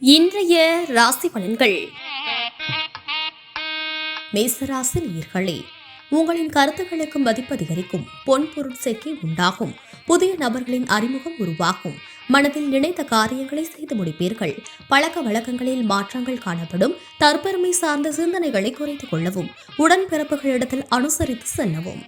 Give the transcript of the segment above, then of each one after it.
இன்றைய ராசி பலன்கள். மேசராசி நேயர்களே, உங்களின் கருத்துக்களுக்கு மதிப்பு அதிகரிக்கும். பொன்பொருள் சேர்க்கை உண்டாகும். புதிய நபர்களின் அறிமுகம் உருவாகும். மனதில் நினைத்த காரியங்களை செய்து முடிப்பீர்கள். பழக்க வழக்கங்களில் மாற்றங்கள் காணப்படும். தற்பெருமை சார்ந்த சிந்தனைகளை குறைத்துக் கொள்ளவும். உடன்பிறப்புகளிடத்தில் அனுசரித்து செல்லவும்.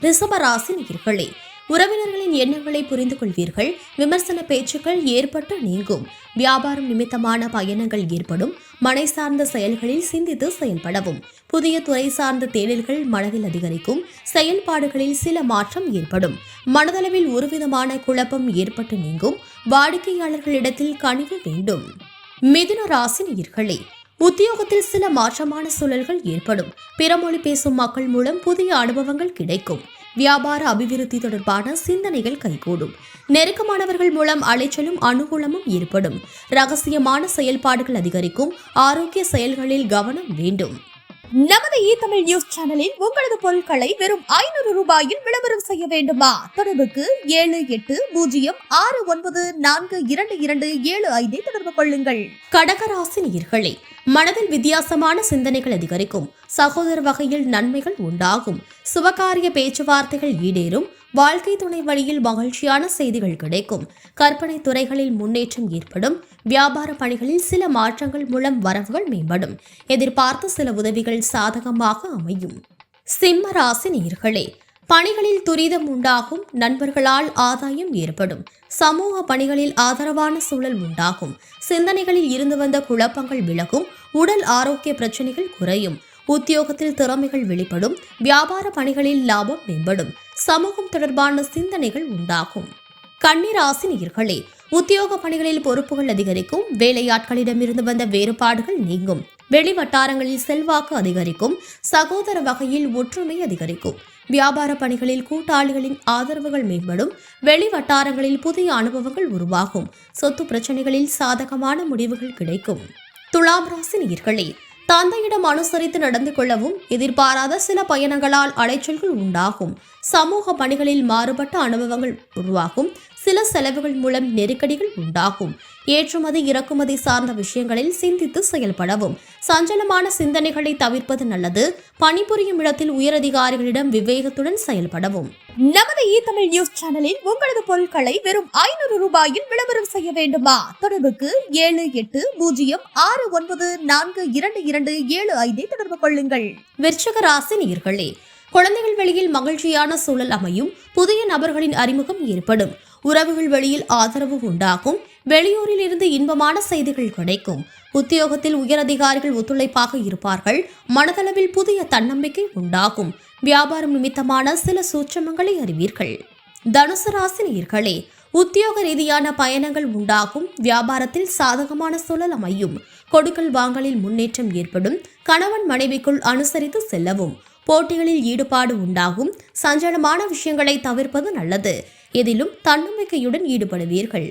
ரிஷபராசி நேயர்களே, உறவினர்களின் எண்ணங்களை புரிந்து கொள்வீர்கள். விமர்சன பேச்சுக்கள் ஏற்பட்டு நீங்கும். வியாபாரம் நிமித்தமான பயணங்கள் ஏற்படும். மனை சார்ந்த செயல்களில் சிந்தித்து செயல்படவும். புதிய துறை சார்ந்த தேடல்கள் மனதில் அதிகரிக்கும். செயல்பாடுகளில் சில மாற்றம் ஏற்படும். மனதளவில் ஒருவிதமான குழப்பம் ஏற்பட்டு நீங்கும். வாடிக்கையாளர்களிடத்தில் கனிவு வேண்டும். மிதுன ராசி நேயர்களே, உத்தியோகத்தில் சில மாற்றமான சூழல்கள் ஏற்படும். பிற மொழி பேசும் மக்கள் மூலம் புதிய அனுபவங்கள் கிடைக்கும். வியாபார அபிவிருத்தி தொடர்பான சிந்தனைகள் கைகூடும். நெருக்கமானவர்கள் மூலம் அலைச்சலும் அனுகூலமும் ஏற்படும். ரகசியமான செயல்பாடுகள் அதிகரிக்கும். ஆரோக்கிய செயல்களில் கவனம் வேண்டும். நமது தமிழ் நியூஸ் சேனலில் உங்களது பொருட்களை வெறும் 500 ரூபாயில் விளம்பரம் செய்ய வேண்டுமா? தொடர்புக்கு 7806942275 தொடர்பு கொள்ளுங்கள். கடகராசி நேயர்களே, மனதில் வித்தியாசமான சிந்தனைகள் அதிகரிக்கும். சகோதர வகையில் நன்மைகள் உண்டாகும். சுபகாரிய பேச்சுவார்த்தைகள் ஈடேறும். வாழ்க்கை துணை வழியில் மகிழ்ச்சியான செய்திகள் கிடைக்கும். கற்பனை துறைகளில் முன்னேற்றம் ஏற்படும். வியாபார பணிகளில் சில மாற்றங்கள் மூலம் வரவுகள் மேம்படும். எதிர்பார்த்த சில உதவிகள் சாதகமாக அமையும். சிம்ம ராசி நேயர்களே, பணிகளில் துரிதம் உண்டாகும். நண்பர்களால் ஆதாயம் ஏற்படும். சமூக பணிகளில் ஆதரவான சூழல் உண்டாகும். சிந்தனைகளில் இருந்து வந்த குழப்பங்கள் விலகும். உடல் ஆரோக்கிய பிரச்சனைகள் குறையும். உத்தியோகத்தில் திறமைகள் வெளிப்படும். வியாபார பணிகளில் லாபம் மேம்படும். சமூகம் தொடர்பான சிந்தனைகள் உண்டாகும். கன்னிராசி நேயர்களே, உத்தியோக பணிகளில் பொறுப்புகள் அதிகரிக்கும். வேலையாட்களிடமிருந்து வந்த வேறுபாடுகள் நீங்கும். வெளி வட்டாரங்களில் செல்வாக்கு அதிகரிக்கும். சகோதர வகையில் ஒற்றுமை அதிகரிக்கும். வியாபார பணிகளில் கூட்டாளிகளின் ஆதரவுகள் மேம்படும். வெளி வட்டாரங்களில் புதிய அனுபவங்கள் உருவாகும். சொத்து பிரச்சனைகளில் சாதகமான முடிவுகள் கிடைக்கும். துலாம் ராசி நேயர்களே, தந்தையிடம் அனுசரித்து நடந்து கொள்ளவும். எதிர்பாராத சில பயணங்களால் அலைச்சல்கள் உண்டாகும். சமூக பணிகளில் மாறுபட்ட அனுபவங்கள் உருவாகும். சில செலவுகள் மூலம் நெருக்கடிகள் உண்டாகும். ஏற்றுமதி இறக்குமதி சார்ந்த விஷயங்களில் சிந்தித்து செயல்படவும். சஞ்சலமான சிந்தனைகளை தவிர்ப்பது நல்லது. பணிபுரியும் இடத்தில் உயரதிகாரிகளிடம் விவேகத்துடன் செயல்படவும். நமது தமிழ் நியூஸ் சேனலில் உங்களது பொருட்களை வெறும் 500 ரூபாயில் விளம்பரம் செய்ய வேண்டுமா? தொடர்புக்கு 7806942275 தொடர்பு கொள்ளுங்கள். விருச்சிக ராசி நேயர்களே, குழந்தைகள் வெளியில் மகிழ்ச்சியான சூழல் அமையும். புதிய நபர்களின் அறிமுகம் ஏற்படும். உறவுகள் வெளியில் ஆதரவு உண்டாகும். வெளியூரில் இருந்து இன்பமான செய்திகள் கிடைக்கும். உத்தியோகத்தில் உயரதிகாரிகள் ஒத்துழைப்பாக இருப்பார்கள். மனதளவில் புதிய தன்னம்பிக்கை உண்டாகும். வியாபாரம் நிமித்தமான சில சூட்சமங்களை அறிவீர்கள். தனுசு ராசி நேயர்களே, உத்தியோக ரீதியான பயணங்கள் உண்டாகும். வியாபாரத்தில் சாதகமான சூழல் அமையும். கொடுக்கல் வாங்கலில் முன்னேற்றம் ஏற்படும். கணவன் மனைவிக்குள் அனுசரித்து செல்லவும். போட்டிகளில் ஈடுபாடு உண்டாகும். சஞ்சலமான விஷயங்களை தவிர்ப்பது நல்லது. எதிலும் தன்னம்பிக்கையுடன் ஈடுபடுவீர்கள்.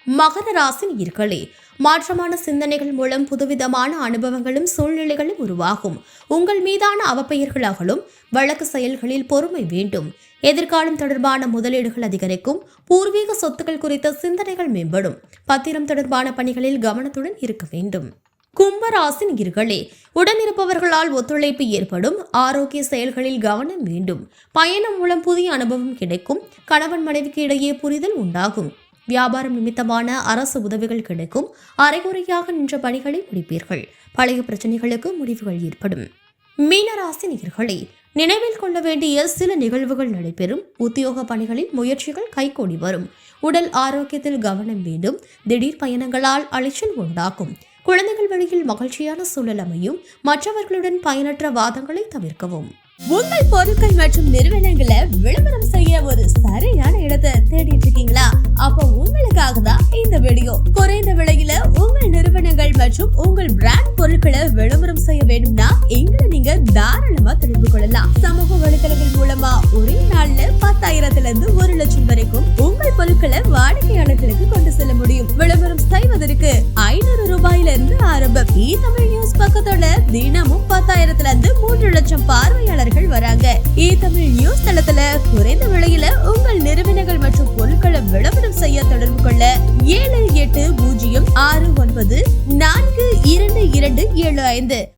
மகர ராசி நேயர்களே, மாற்றமான சிந்தனைகள் மூலம் புதுவிதமான அனுபவங்களும் சூழ்நிலைகளும் உருவாகும். உங்கள் மீதான அவப்பெயர்கள் அகலும். வழக்கு செயல்களில் பொறுமை வேண்டும். எதிர்காலம் தொடர்பான முதலீடுகள் அதிகரிக்கும். பூர்வீக சொத்துக்கள் குறித்த சிந்தனைகள் மேம்படும். பத்திரம் தொடர்பான பணிகளில் கவனத்துடன் இருக்க வேண்டும். கும்பராசி நேயர்களே, உடனிருப்பவர்களால் ஒத்துழைப்பு ஏற்படும். ஆரோக்கிய செயல்களில் கவனம் வேண்டும். பயணம் மூலம் புதிய அனுபவம் கிடைக்கும். கணவன் மனைவிக்கு இடையே புரிதல் உண்டாகும். வியாபாரம் நிமித்தமான அரசு உதவிகள் கிடைக்கும். அரைகுறையாக நின்ற பணிகளை முடிப்பீர்கள். பழைய பிரச்சனைகளுக்கு முடிவுகள் ஏற்படும். மீனராசி நேயர்களே, நினைவில் கொள்ள வேண்டிய சில நிகழ்வுகள் நடைபெறும். உத்தியோக பணிகளில் முயற்சிகள் கைகூடி வரும். உடல் ஆரோக்கியத்தில் கவனம் வேண்டும். திடீர் பயணங்களால் அலைச்சல் உண்டாகும். குழந்தைகள் வழியில் மகிழ்ச்சியான சூழல் அமையும். மற்றவர்களுடன் பயனற்ற வாதங்களை தவிர்க்கவும். உங்கள் பொருட்கள் மற்றும் நிறுவனங்களை விளம்பரம் செய்ய ஒரு சரியான இடத்தை தேடிட்டு இருக்கீங்களா? அப்போ உங்களுக்காக தான் இந்த வீடியோ. குறைந்த விலையில உங்கள் நிறுவனங்கள் மற்றும் உங்கள் பிராண்ட் பொருட்களை விளம்பரம் செய்ய வேண்டும்னா எங்களை நீங்க தாராளமா தொடர்பு கொள்ளலாம். சமூக வலைதளங்கள் மூலமா ஒரே நாள்ல 10,000 இருந்து 1 லட்சம் வரைக்கும் உங்கள் பொருட்களை வாடிக்கையாளர்களுக்கு கொண்டு செல்ல முடியும். விளம்பரம் செய்வதற்கு 500 ரூபாயில இருந்து ஆரம்பம். தமிழ் நியூஸ் பக்கத்தோட தினமும் 10,000 இருந்து 3 லட்சம் பார்வையாளர்கள் வராங்க. தமிழ் நியூஸ் தளத்துல குறைந்த விலையில உங்கள் நிறுவனங்கள் மற்றும் பொருட்களை விளம்பரம் செய்ய தொடர்பு கொள்ள 7806 694225